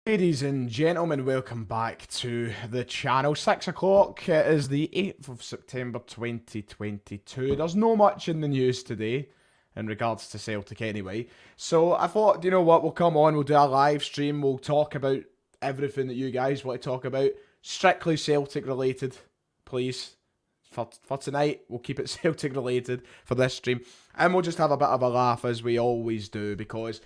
Ladies and gentlemen, welcome back to the channel. 6 o'clock, it is the 8th of September 2022. There's no much in the news today, in regards to Celtic anyway. So I thought, you know what, we'll come on, we'll do a live stream, we'll talk about everything that you guys want to talk about. Strictly Celtic related, please. For tonight, we'll keep it Celtic related for this stream. And we'll just have a bit of a laugh as we always do, because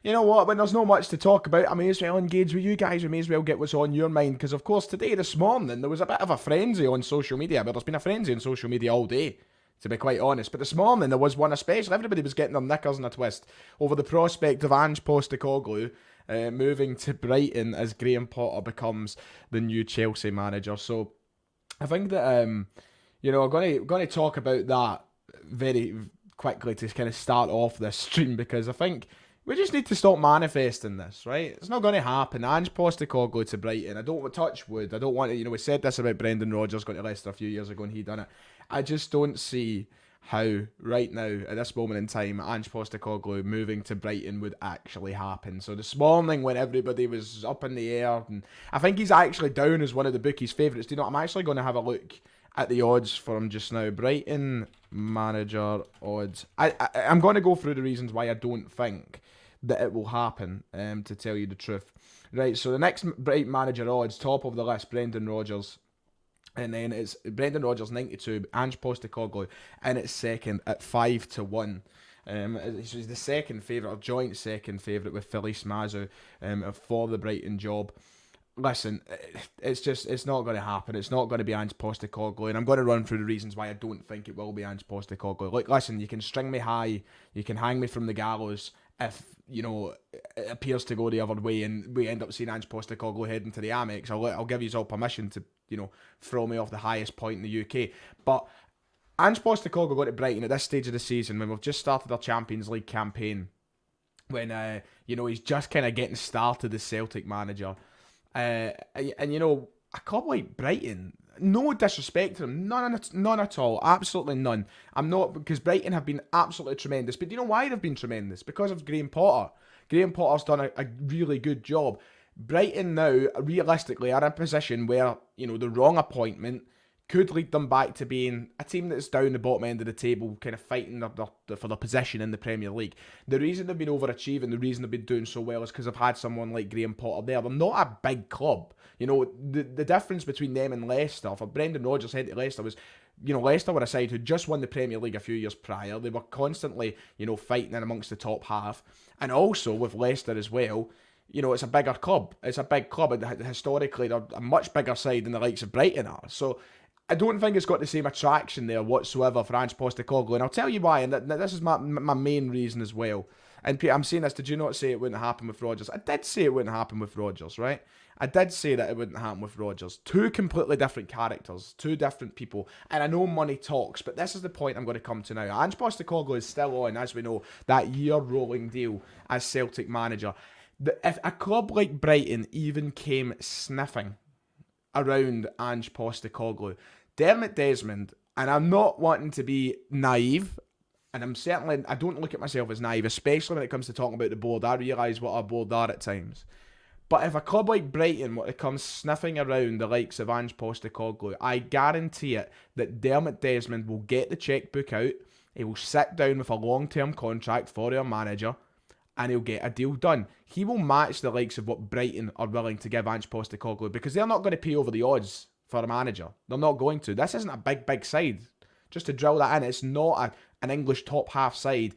you know what, when there's not much to talk about, I may as well engage with you guys. We may as well get what's on your mind. Because, of course, this morning, there was a bit of a frenzy on social media. But there's been a frenzy on social media all day, to be quite honest. But this morning, there was one especially. Everybody was getting their knickers in a twist over the prospect of Ange Postecoglou moving to Brighton as Graham Potter becomes the new Chelsea manager. So, I think that, you know, I'm going to talk about that very quickly to kind of start off this stream. Because I think we just need to stop manifesting this, right? It's not going to happen. Ange Postecoglou to Brighton. I don't want to touch wood. I don't want to, you know, we said this about Brendan Rodgers going to Leicester a few years ago and he done it. I just don't see how right now, at this moment in time, Ange Postecoglou moving to Brighton would actually happen. So this morning when everybody was up in the air, and I think he's actually down as one of the bookies' favourites. Do you know, I'm actually going to have a look at the odds for him just now. Brighton manager odds. I'm going to go through the reasons why I don't think that it will happen, to tell you the truth. Right, so the next Brighton manager odds, top of the list, Brendan Rodgers. And then it's Brendan Rodgers 92, Ange Postecoglou, and it's second at 5-1. He's the second favourite, or joint second favourite with Felice Mazu for the Brighton job. Listen, it's not going to happen. It's not going to be Ange Postecoglou, and I'm going to run through the reasons why I don't think it will be Ange Postecoglou. Like, listen, you can string me high, you can hang me from the gallows if, you know, it appears to go the other way and we end up seeing Ange Postecoglou heading to the Amex. I'll give you all permission to, you know, throw me off the highest point in the UK. But Ange Postecoglou going to Brighton at this stage of the season, when we've just started our Champions League campaign, when, you know, he's just kind of getting started as Celtic manager. And you know, a club like Brighton, no disrespect to them, none at all, absolutely none. I'm not, because Brighton have been absolutely tremendous. But do you know why they've been tremendous? Because of Graham Potter. Graham Potter's done a really good job. Brighton now, realistically, are in a position where, you know, the wrong appointment could lead them back to being a team that's down the bottom end of the table, kind of fighting for their position in the Premier League. The reason they've been overachieving, the reason they've been doing so well is because they've had someone like Graham Potter there. They're not a big club. You know, the difference between them and Leicester, for Brendan Rodgers head to Leicester, was, you know, Leicester were a side who just won the Premier League a few years prior. They were constantly, you know, fighting in amongst the top half. And also with Leicester as well, you know, it's a bigger club. It's a big club, and historically they're a much bigger side than the likes of Brighton are. So I don't think it's got the same attraction there whatsoever for Ange Postecoglou, and I'll tell you why, and this is my main reason as well. And I'm saying this, did you not say it wouldn't happen with Rodgers? I did say it wouldn't happen with Rodgers, right? I did say that it wouldn't happen with Rodgers. Two completely different characters, two different people, and I know money talks, but this is the point I'm going to come to now. Ange Postecoglou is still on, as we know, that year-rolling deal as Celtic manager. If a club like Brighton even came sniffing around Ange Postecoglou, Dermot Desmond, and I'm not wanting to be naive, and I don't look at myself as naive, especially when it comes to talking about the board. I realise what our board are at times. But if a club like Brighton were to come sniffing around the likes of Ange Postecoglou, I guarantee it that Dermot Desmond will get the chequebook out, he will sit down with a long-term contract for our manager, and he'll get a deal done. He will match the likes of what Brighton are willing to give Ange Postecoglou, because they're not going to pay over the odds for a manager. They're not going to. This isn't a big side. Just to drill that in, it's not an English top half side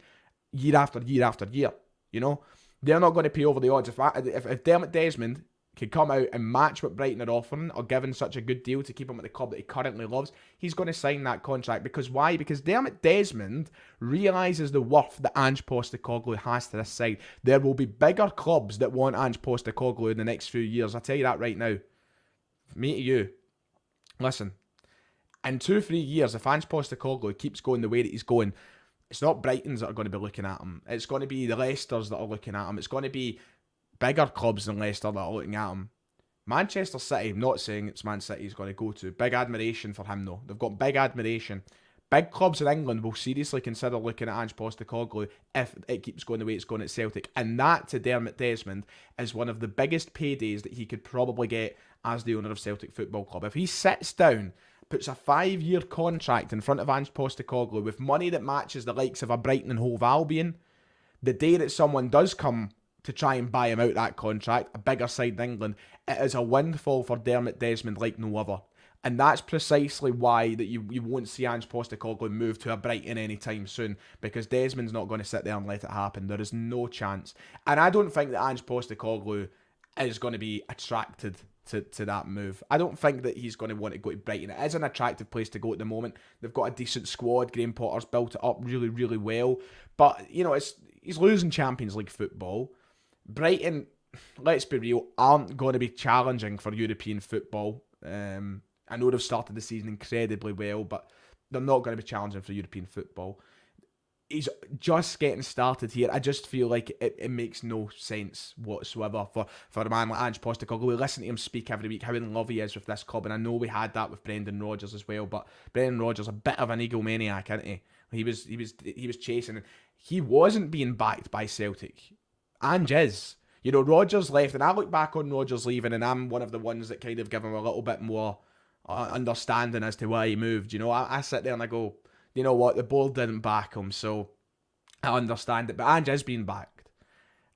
year after year after year. You know, they're not going to pay over the odds. If Dermot Desmond could come out and match what Brighton are offering or giving such a good deal to keep him at the club that he currently loves, he's going to sign that contract. Because why? Because Dermot Desmond realises the worth that Ange Postecoglou has to this side. There will be bigger clubs that want Ange Postecoglou in the next few years. I tell you that right now. Me to you. Listen, in 2-3 years, if Ange Postecoglou keeps going the way that he's going, it's not Brightons that are going to be looking at him. It's going to be the Leicesters that are looking at him. It's going to be bigger clubs than Leicester that are looking at him. Manchester City, I'm not saying it's Man City he's going to go to. Big admiration for him though. They've got big admiration. Big clubs in England will seriously consider looking at Ange Postecoglou if it keeps going the way it's going at Celtic. And that, to Dermot Desmond, is one of the biggest paydays that he could probably get as the owner of Celtic Football Club. If he sits down, puts a 5-year contract in front of Ange Postecoglou with money that matches the likes of a Brighton and Hove Albion, the day that someone does come to try and buy him out that contract, a bigger side in England, it is a windfall for Dermot Desmond like no other. And that's precisely why that you won't see Ange Postecoglou move to a Brighton anytime soon, because Desmond's not going to sit there and let it happen. There is no chance. And I don't think that Ange Postecoglou is going to be attracted to that move. I don't think that he's going to want to go to Brighton. It is an attractive place to go at the moment. They've got a decent squad. Graham Potter's built it up really, really well. But, you know, he's losing Champions League football. Brighton, let's be real, aren't going to be challenging for European football. I know they've started the season incredibly well, but they're not going to be challenging for European football. He's just getting started here. I just feel like it makes no sense whatsoever for a man like Ange Postecoglou. We listen to him speak every week, how in love he is with this club, and I know we had that with Brendan Rodgers as well, but Brendan Rodgers a bit of an egomaniac, isn't he? He was chasing. He wasn't being backed by Celtic. Ange is. You know, Rodgers left, and I look back on Rodgers leaving, and I'm one of the ones that kind of give him a little bit more understanding as to why he moved. You know, I sit there and I go, you know what, the board didn't back him, so I understand it. But Ange is being backed.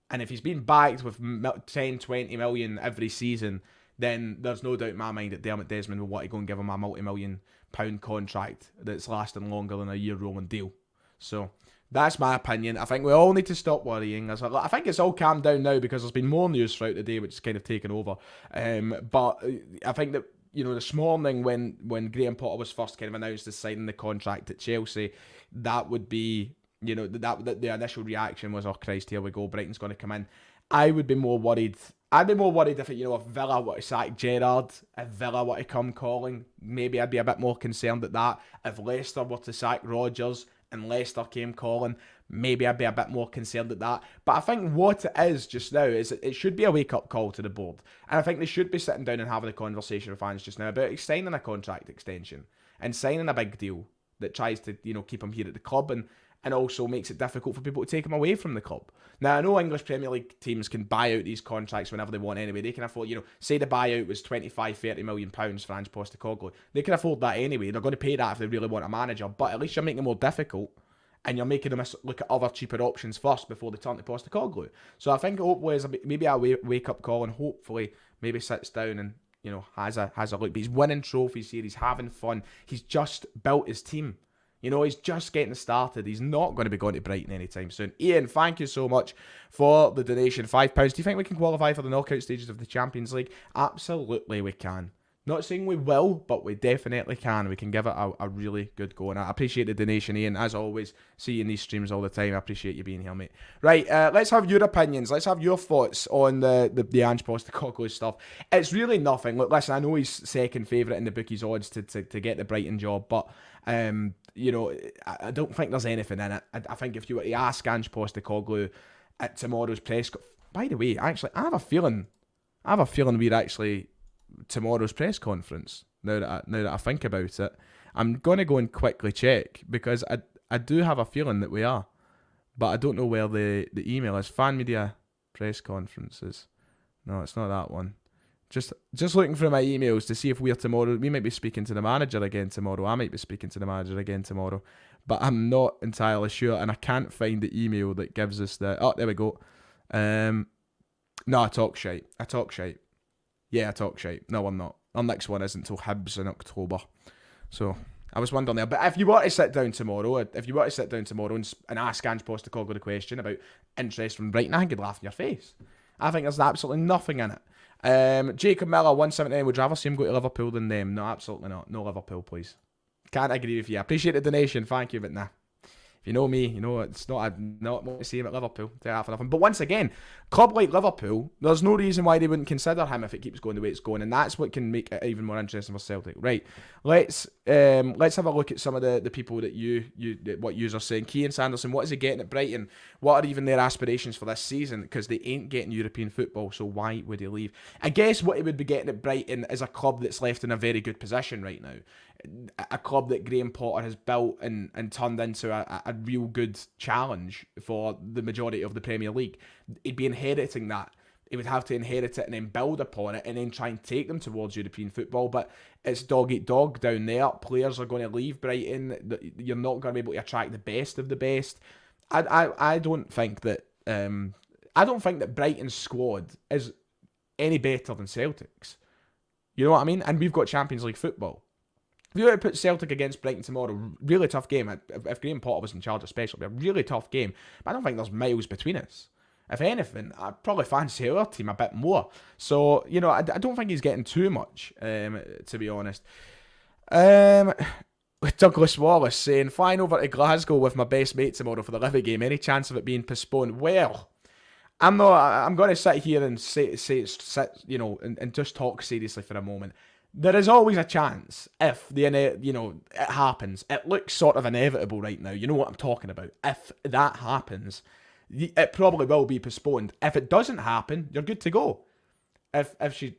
And if he's being backed with 10, 20 million every season, then there's no doubt in my mind that Dermot Desmond will want to go and give him a multi-million-pound contract that's lasting longer than a year rolling deal. So that's my opinion. I think we all need to stop worrying. I think it's all calmed down now because there's been more news throughout the day which has kind of taken over. But I think that, you know, this morning when Graham Potter was first kind of announced as signing the contract at Chelsea, that would be, you know, that the initial reaction was, oh Christ, here we go, Brighton's going to come in. I would be more worried. I'd be more worried if, you know, if Villa were to sack Gerrard, if Villa were to come calling, maybe I'd be a bit more concerned at that. If Leicester were to sack Rodgers and Leicester came calling, maybe I'd be a bit more concerned at that. But I think what it is just now is it should be a wake-up call to the board. And I think they should be sitting down and having a conversation with fans just now about signing a contract extension and signing a big deal that tries to, you know, keep him here at the club and also makes it difficult for people to take him away from the club. Now, I know English Premier League teams can buy out these contracts whenever they want anyway. They can afford, you know, say the buyout was 25, 30 million pounds for Ange Postecoglou. They can afford that anyway. They're going to pay that if they really want a manager, but at least you're making it more difficult and you're making them look at other cheaper options first before they turn to Postecoglou. So I think hopefully is maybe a wake-up call, and hopefully maybe sits down and, you know, has a look. But he's winning trophies here. He's having fun. He's just built his team. You know, he's just getting started. He's not going to be going to Brighton anytime soon. Ian, thank you so much for the donation. £5. Do you think we can qualify for the knockout stages of the Champions League? Absolutely we can. Not saying we will, but we definitely can. We can give it a really good go. And I appreciate the donation, Ian. As always, see you in these streams all the time. I appreciate you being here, mate. Right, let's have your opinions. Let's have your thoughts on the Ange Postecoglou stuff. It's really nothing. Look, listen, I know he's second favourite in the bookies' odds to get the Brighton job, but you know, I don't think there's anything in it. I think if you were to ask Ange Postecoglou at tomorrow's press conference, by the way, actually, I have a feeling we're actually tomorrow's press conference. Now that I think about it, I'm gonna go and quickly check because I do have a feeling that we are, but I don't know where the email is. Fan media press conferences. No, it's not that one. Just looking through my emails to see if we're tomorrow. We might be speaking to the manager again tomorrow. I might be speaking to the manager again tomorrow. But I'm not entirely sure, and I can't find the email that gives us the... Oh, there we go. No, I talk shite. Yeah, I talk shite. No, I'm not. Our next one isn't until Hibs in October. So, I was wondering there. But if you were to sit down tomorrow and ask Ange Postecoglou the question about interest from Brighton, I think he'd laugh in your face. I think there's absolutely nothing in it. Jacob Miller, 179. Would you rather see him go to Liverpool than them? No, absolutely not. No Liverpool, please. Can't agree with you. I appreciate the donation. Thank you, but nah. If you know me, you know it's not want to see him at Liverpool. Take that for nothing. But once again, club like Liverpool, there's no reason why they wouldn't consider him if it keeps going the way it's going, and that's what can make it even more interesting for Celtic. Right? Let's have a look at some of the people that what yous are saying. Keane Sanderson, what is he getting at Brighton? What are even their aspirations for this season? Because they ain't getting European football, so why would he leave? I guess what he would be getting at Brighton is a club that's left in a very good position right now. A club that Graham Potter has built and turned into a real good challenge for the majority of the Premier League. He'd be inheriting that. He would have to inherit it and then build upon it and then try and take them towards European football. But it's dog eat dog down there. Players are going to leave Brighton. You're not going to be able to attract the best of the best. I don't think that Brighton's squad is any better than Celtic's. You know what I mean? And we've got Champions League football. If you were to put Celtic against Brighton tomorrow, really tough game. If Graham Potter was in charge especially, it'd be a really tough game. But I don't think there's miles between us. If anything, I'd probably fancy our team a bit more. So, you know, I don't think he's getting too much, to be honest. Douglas Wallace saying, flying over to Glasgow with my best mate tomorrow for the Livy game. Any chance of it being postponed? Well, I'm going to sit here and and just talk seriously for a moment. There is always a chance if it happens. It looks sort of inevitable right now. You know what I'm talking about. If that happens, it probably will be postponed. If it doesn't happen, you're good to go. If she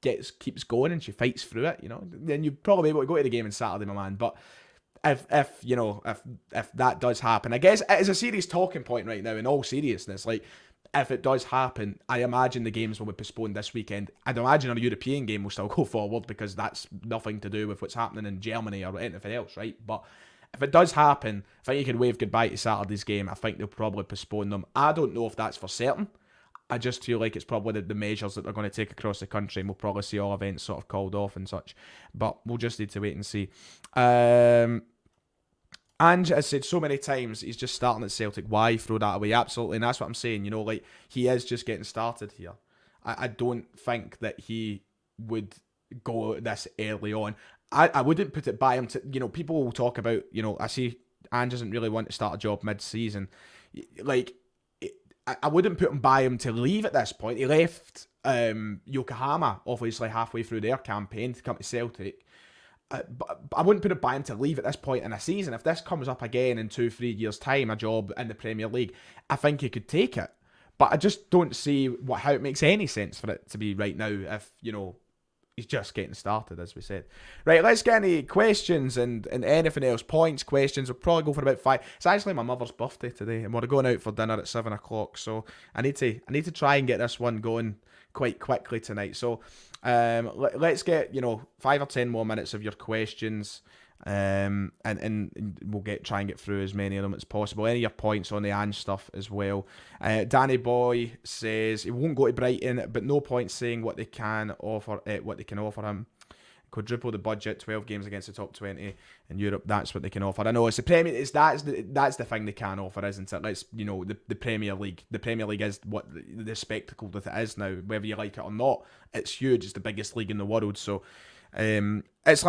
keeps going and she fights through it, then you're probably able to go to the game on Saturday, my man. But if that does happen, I guess it is a serious talking point right now. In all seriousness, like, if it does happen, I imagine the games will be postponed this weekend. I'd imagine a European game will still go forward because that's nothing to do with what's happening in Germany or anything else, right? But if it does happen, I think you can wave goodbye to Saturday's game. I think they'll probably postpone them. I don't know if that's for certain. I just feel like it's probably the measures that they're going to take across the country, and we'll probably see all events sort of called off and such. But we'll just need to wait and see. Ange has said so many times he's just starting at Celtic. Why throw that away? Absolutely, and that's what I'm saying. He is just getting started here. I don't think that he would go this early on. I wouldn't put it by him to, people will talk about, I see Ange doesn't really want to start a job mid-season. Like, I wouldn't put him by him to leave at this point. He left Yokohama, obviously, halfway through their campaign to come to Celtic. But I wouldn't put it by him to leave at this point in a season. If this comes up again in 2-3 years' time, a job in the Premier League, I think he could take it. But I just don't see how it makes any sense for it to be right now if, he's just getting started, as we said. Right, let's get any questions and anything else. Points, questions. We'll probably go for about 5. It's actually my mother's birthday today, and we're going out for dinner at 7 o'clock. So I need to try and get this one going quite quickly tonight. So let's get 5 or 10 more minutes of your questions, and we'll try and get through as many of them as possible. Any of your points on the Ange stuff as well. Danny Boy says he won't go to Brighton, but no point saying what they can offer him. Quadruple the budget, 12 games against the top 20 in Europe. That's what they can offer. I know it's the Premier. That's the thing they can offer, isn't it? Let's the Premier League. The Premier League is what the spectacle that it is now. Whether you like it or not, it's huge. It's the biggest league in the world. So it's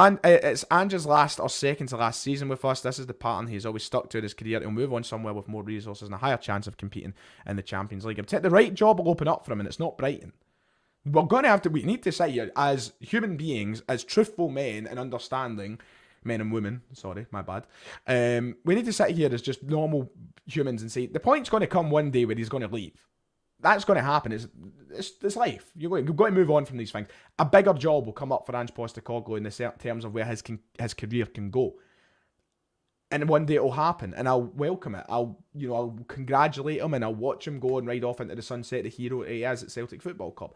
Ange's last or second to last season with us. This is the pattern he's always stuck to in his career. He'll move on somewhere with more resources and a higher chance of competing in the Champions League. The right job will open up for him, and it's not Brighton. We need to sit here as human beings, as truthful men and understanding men and women. Sorry, my bad. We need to sit here as just normal humans and say the point's going to come one day where he's going to leave. That's going to happen. It's life. You've got to move on from these things. A bigger job will come up for Ange Postecoglou in the terms of where his career can go. And one day it'll happen, and I'll welcome it. I'll congratulate him, and I'll watch him go and ride off into the sunset, the hero he is at Celtic Football Club.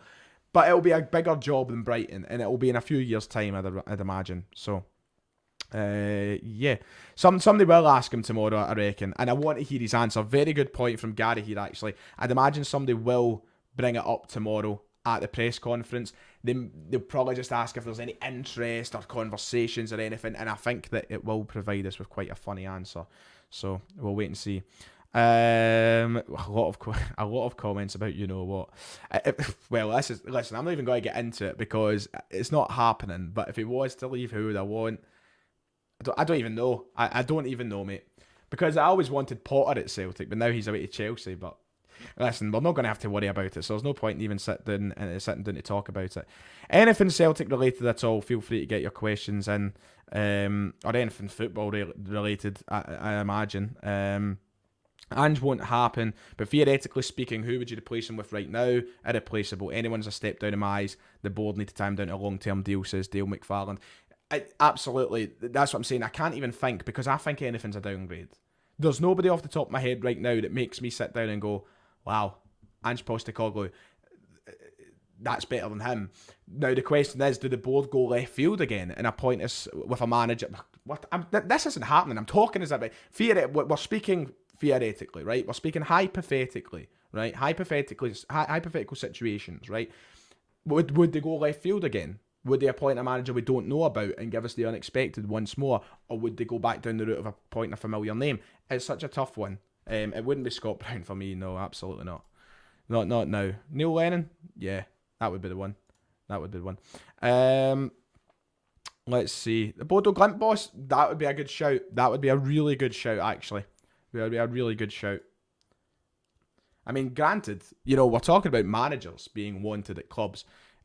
But it'll be a bigger job than Brighton, and it'll be in a few years' time, I'd imagine. So, yeah. Somebody will ask him tomorrow, I reckon, and I want to hear his answer. Very good point from Gary here, actually. I'd imagine somebody will bring it up tomorrow at the press conference. They'll probably just ask if there's any interest or conversations or anything, and I think that it will provide us with quite a funny answer. So, we'll wait and see. A lot of comments about you know what. Well, listen. I'm not even going to get into it because it's not happening. But if he was to leave, who would I want? I don't even know. I don't even know, mate. Because I always wanted Potter at Celtic, but now he's away to Chelsea. But listen, we're not going to have to worry about it, so there's no point in even sitting down to talk about it. Anything Celtic related at all, feel free to get your questions in, or anything football related, I imagine. Ange won't happen, but theoretically speaking, who would you replace him with right now? Irreplaceable. Anyone's a step down in my eyes. The board need to tie him down to a long-term deal, says Dale McFarland. Absolutely, that's what I'm saying. I can't even think, because I think anything's a downgrade. There's nobody off the top of my head right now that makes me sit down and go, wow, Ange Postecoglou, that's better than him. Now the question is, do the board go left field again and appoint us with a manager? This isn't happening. I'm talking as if we're speaking theoretically, right? We're speaking hypothetically, right? Hypothetical situations, right? Would they go left field again? Would they appoint a manager we don't know about and give us the unexpected once more? Or would they go back down the route of appointing a familiar name? It's such a tough one. It wouldn't be Scott Brown for me, no, absolutely not. Not now. Neil Lennon? Yeah, that would be the one. Let's see. The Bodo Glimt boss? That would be a good shout. That would be a really good shout, actually. That would be a really good shout. I mean, granted, we're talking about managers being wanted at clubs.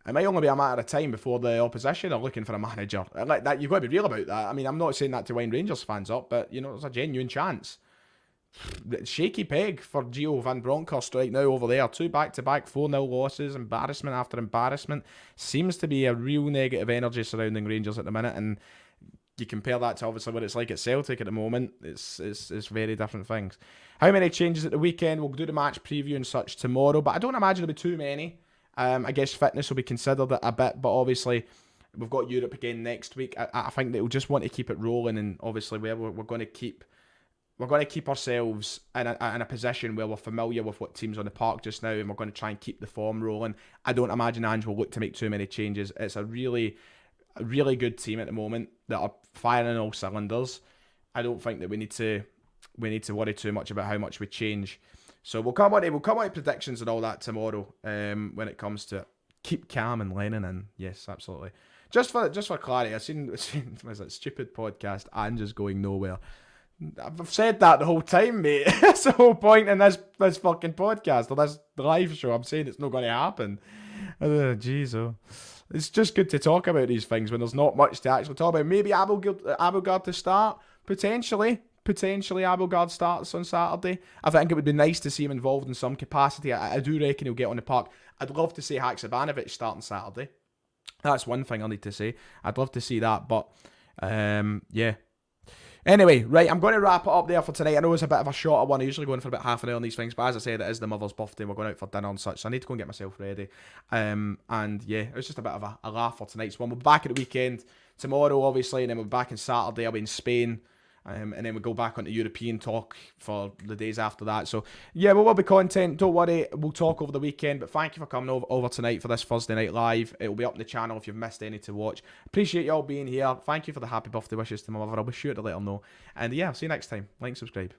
It might only be a matter of time before the opposition are looking for a manager. Like that, you've got to be real about that. I mean, I'm not saying that to wind Rangers fans up, but, there's a genuine chance. Shaky peg for Gio Van Bronckhorst right now over there. 2 back-to-back 4-0 losses, embarrassment after embarrassment. Seems to be a real negative energy surrounding Rangers at the minute, and you compare that to obviously what it's like at Celtic at the moment. It's very different things. How many changes at the weekend? We'll do the match preview and such tomorrow, but I don't imagine there'll be too many. I guess fitness will be considered a bit, but obviously we've got Europe again next week. I think that we'll just want to keep it rolling, and obviously we're going to keep ourselves in a position where we're familiar with what teams on the park just now, and we're going to try and keep the form rolling. I don't imagine Ange will look to make too many changes. It's a really good team at the moment that are firing on all cylinders. I don't think that we need to worry too much about how much we change. So we'll come on to predictions and all that tomorrow. When it comes to keep calm and Lennon in. Yes, absolutely. Just for clarity, I've seen was that stupid podcast Ange is going nowhere. I've said that the whole time, mate. That's the whole point in this fucking podcast or this live show. I'm saying it's not going to happen. Jeez, it's just good to talk about these things when there's not much to actually talk about. Maybe Abelgard to start, potentially Abelgard starts on Saturday. I think it would be nice to see him involved in some capacity. I do reckon he'll get on the park. I'd love to see Haksabanovic starting Saturday. That's one thing I need to say. I'd love to see that, but yeah. Anyway, right, I'm going to wrap it up there for tonight. I know it's a bit of a shorter one. I usually go in for about half an hour on these things, but as I said, it is the mother's birthday. We're going out for dinner and such, so I need to go and get myself ready. And yeah, it was just a bit of a laugh for tonight's one. We'll be back at the weekend tomorrow, obviously, and then we'll be back on Saturday. I'll be in Spain. And then we'll go back onto European talk for the days after that. So, yeah, we will be content. Don't worry. We'll talk over the weekend. But thank you for coming over tonight for this Thursday Night Live. It will be up on the channel if you've missed any to watch. Appreciate you all being here. Thank you for the happy birthday wishes to my mother. I'll be sure to let her know. And, yeah, I'll see you next time. Like and subscribe.